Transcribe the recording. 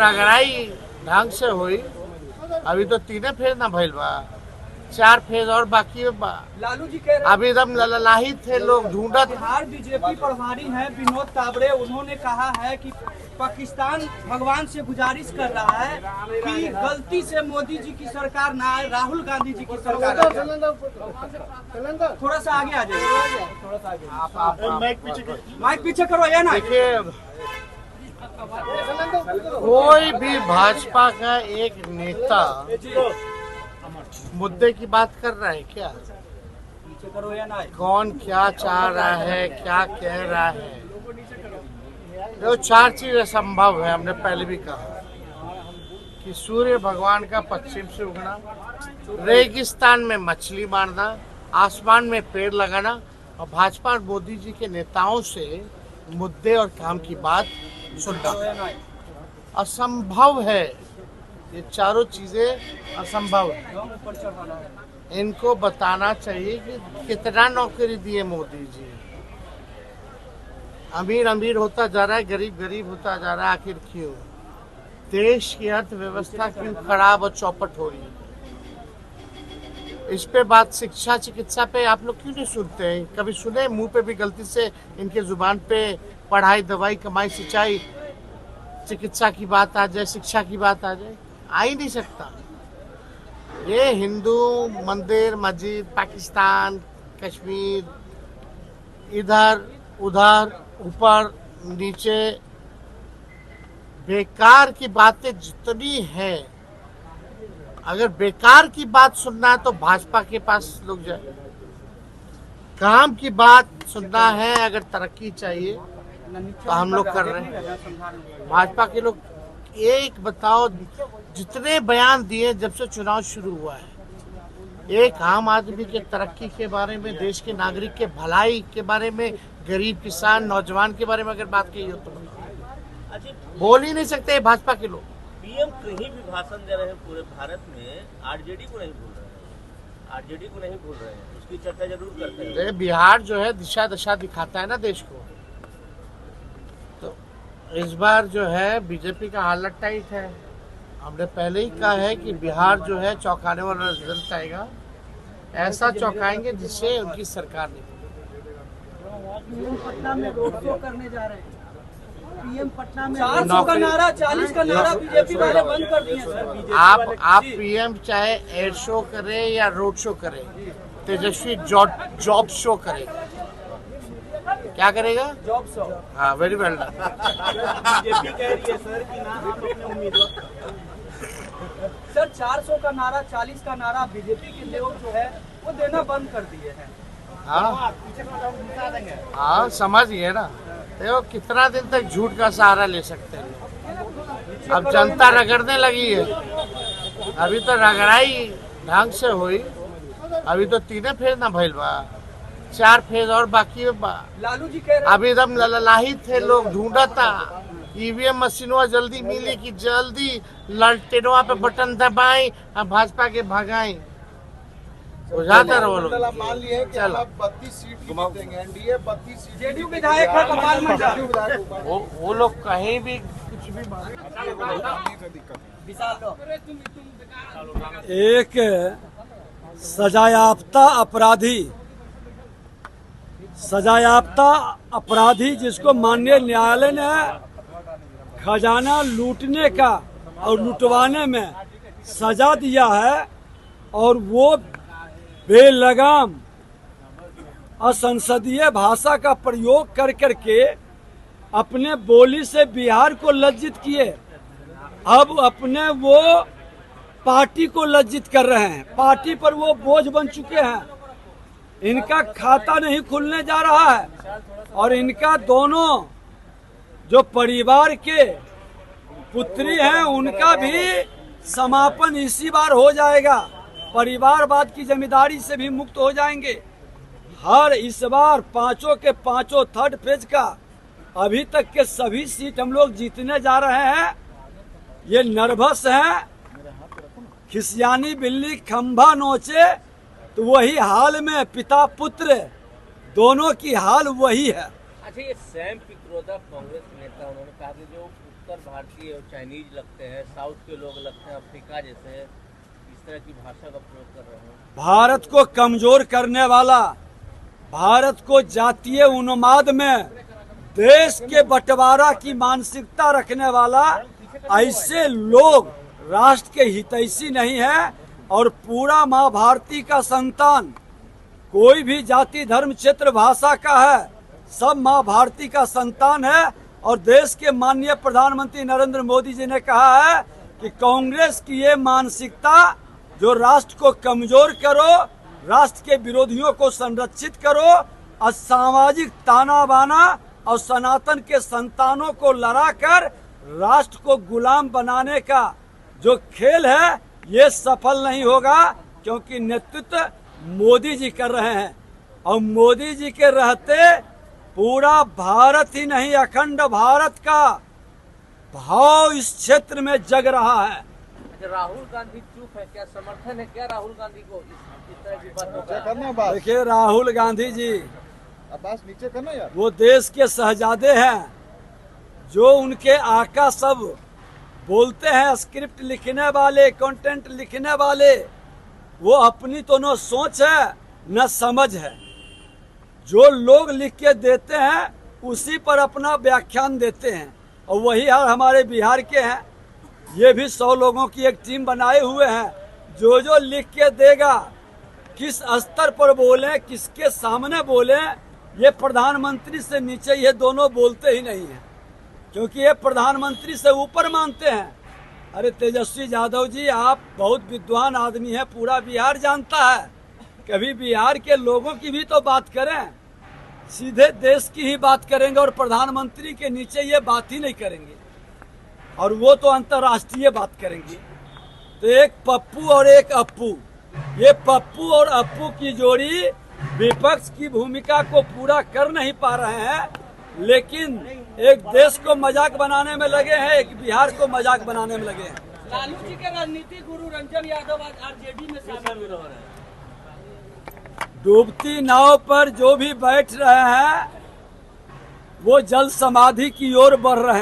रगड़ाई ढंग से हुई। अभी तो 3 फेज ना भइल बा, 4 फेज और बाकी बा। लालू जी कह रहे अभी एकदम ललाहित थे लोग, ढूंढत। बिहार बीजेपी प्रभारी हैं विनोद तावड़े, उन्होंने कहा है कि पाकिस्तान भगवान से गुजारिश कर रहा है कि गलती से मोदी जी की सरकार ना आए, राहुल गांधी जी की सरकार आए। थोड़ा सा आगे आ जाइए, थोड़ा सा आगे। माइक पीछे करो या ना। देखिए, कोई भी भाजपा का एक नेता मुद्दे की बात कर रहा है क्या? करो या ना। कौन क्या चाह रहा है, क्या कह रहा है? जो 4 चीज असंभव है, हमने पहले भी कहा कि सूर्य भगवान का पश्चिम से उगना, रेगिस्तान में मछली मारना, आसमान में पेड़ लगाना और भाजपा और मोदी जी के नेताओं से मुद्दे और काम की बात सुनना असंभव है। ये चारों चीजें असंभव है। इनको बताना चाहिए कि कितना नौकरी दिए मोदी जी। अमीर अमीर होता जा रहा है, गरीब गरीब होता जा रहा है। आखिर क्यों? देश की अर्थव्यवस्था क्यों खराब और चौपट हो रही है? इस पे बात शिक्षा चिकित्सा पे आप लोग क्यों नहीं सुनते हैं? कभी सुने मुंह पे भी गलती से इनके जुबान पे पढ़ाई दवाई कमाई सिंचाई चिकित्सा की बात आ जाए, शिक्षा की बात आ जाए? आ ही नहीं सकता। ये हिंदू मंदिर मस्जिद, पाकिस्तान, कश्मीर, इधर उधर ऊपर नीचे बेकार की बातें जितनी है, अगर बेकार की बात सुनना है तो भाजपा के पास लोग जाए। काम की बात सुनना है, अगर तरक्की चाहिए तो हम लोग कर रहे हैं। भाजपा के लोग एक बताओ, जितने बयान दिए जब से चुनाव शुरू हुआ है, एक आम आदमी के तरक्की के बारे में, देश के नागरिक के भलाई के बारे में, गरीब किसान नौजवान के बारे में अगर बात की हो तो बोल ही नहीं सकते भाजपा के लोग। पीएम कहीं भी भाषण दे रहे हैं पूरे भारत में, आरजेडी को नहीं भूल रहे हैं, आरजेडी को नहीं भूल रहे हैं, उसकी चर्चा जरूर करते हैं। बिहार जो है दिशा दशा दिखाता है ना देश को। तो इस बार जो है बीजेपी का हालत टाइट है। हमने पहले ही कहा है कि बिहार जो है चौंकाने वाला रिजल्ट आएगा, ऐसा चौंकाएंगे जिससे उनकी सरकार नहीं। पीएम पटना में रोड शो करने जा रहे हैं। पीएम पटना में 400 का नारा, 40 का नारा बीजेपी वाले बंद कर दिए सर। आप पीएम चाहे एयर शो करे या रोड शो करे, तेजस्वी जॉब शो करे। क्या करेगा? Job show. हाँ, वेरी वेल डन। बीजेपी कह रही है सर कि ना हम अपने उम्मीदवार सर 400 का नारा, 40 का नारा बीजेपी के लोग जो है वो देना बंद कर दिए हैं। हाँ, समझिए ना। देखो कितना दिन तक झूठ का सहारा ले सकते हैं। अब जनता रगड़ने लगी है। अभी तो रगड़ाई ढंग से हुई। अभी तो 3 फेज ना भइल बा, 4 फेज और बाकी बा। लालू जी कह रहे अभी एकदम ललाहित थे लोग, ढूंढता ईवीएम मशीनवा जल्दी मिली कि जल्दी ललटेनवा पे बटन दबाएं और भाजपा के भगाएं। बुझाता रहो लोग। मान लिए कि आप 32 सीट जीतेंगे, एनडीए 32 सीट। जेडीयू विधायक है कपाल मंडल। वो लोग कहीं भी कुछ भी एक सजायाफ्ता अपराधी जिसको माननीय न्यायालय ने खजाना लूटने का और लुटवाने में सजा दिया है, और वो बेलगाम असंसदीय भाषा का प्रयोग कर करके अपने बोली से बिहार को लज्जित किए। अब अपने वो पार्टी को लज्जित कर रहे हैं। पार्टी पर वो बोझ बन चुके हैं। इनका खाता नहीं खुलने जा रहा है, और इनका दोनों जो परिवार के पुत्री हैं उनका भी समापन इसी बार हो जाएगा। परिवारवाद की जिम्मेदारी से भी मुक्त हो जाएंगे। हर इस बार 5 के 5 थर्ड फेज का अभी तक के सभी सीट हम लोग जीतने जा रहे हैं। ये नर्वस हैं। खिसियानी बिल्ली खंभा नोचे तो वही हाल में पिता पुत्र दोनों की हाल वही है। अच्छा, ये सैम पित्रोदा कांग्रेस नेता, उन्होंने कहा कि जो उत्तर भारतीय और चाइनीज लगते हैं, साउथ के लोग लगते हैं अफ्रीका जैसे, इस तरह की भाषा का प्रयोग कर रहे हैं। भारत को कमजोर करने वाला, भारत को जातीय उन्माद में देश के बंटवारा की मानसिकता रखने वाला ऐसे लोग राष्ट्र के हितैषी नहीं है। और पूरा माँ भारती का संतान, कोई भी जाति धर्म क्षेत्र भाषा का है, सब माँ भारती का संतान है। और देश के माननीय प्रधानमंत्री नरेंद्र मोदी जी ने कहा है कि कांग्रेस की ये मानसिकता जो राष्ट्र को कमजोर करो, राष्ट्र के विरोधियों को संरक्षित करो, और सामाजिक ताना बाना और सनातन के संतानों को लड़ाकर राष्ट्र को गुलाम बनाने का जो खेल है, ये सफल नहीं होगा, क्योंकि नेतृत्व मोदी जी कर रहे हैं। और मोदी जी के रहते पूरा भारत ही नहीं, अखंड भारत का भाव इस क्षेत्र में जग रहा है। राहुल गांधी चुप है, क्या समर्थन है क्या राहुल गांधी को इस तरह की बातों का? करना अब्बास, देखिए राहुल गांधी जी अब्बास नीचे करना यार। वो देश के शहजादे हैं, जो उनके आका सब बोलते हैं, स्क्रिप्ट लिखने वाले, कंटेंट लिखने वाले, वो अपनी तो न सोच है न समझ है। जो लोग लिख के देते हैं उसी पर अपना व्याख्यान देते हैं, और वही हाल हमारे बिहार के हैं। ये भी 100 लोगों की एक टीम बनाए हुए हैं, जो लिख के देगा, किस स्तर पर बोले, किसके सामने बोले, ये प्रधानमंत्री से नीचे ये दोनों बोलते ही नहीं हैं, क्योंकि ये प्रधानमंत्री से ऊपर मानते हैं। अरे तेजस्वी यादव जी, आप बहुत विद्वान आदमी हैं, पूरा बिहार जानता है, कभी बिहार के लोगों की भी तो बात करें, सीधे देश की ही बात करेंगे और प्रधानमंत्री के नीचे ये बात ही नहीं करेंगे, और वो तो अंतर्राष्ट्रीय बात करेंगे। तो एक पप्पू और एक अप्पू, ये पप्पू और अप्पू की जोड़ी विपक्ष की भूमिका को पूरा कर नहीं पा रहे हैं, लेकिन एक देश को मजाक बनाने में लगे हैं, एक बिहार को मजाक बनाने में लगे हैं। लालू जी के राजनीतिक गुरु रंजन यादव आज आरजेडी में शामिल हो रहे हैं। डूबती नाव पर जो भी बैठ रहे हैं वो जल समाधि की ओर बढ़ रहे हैं।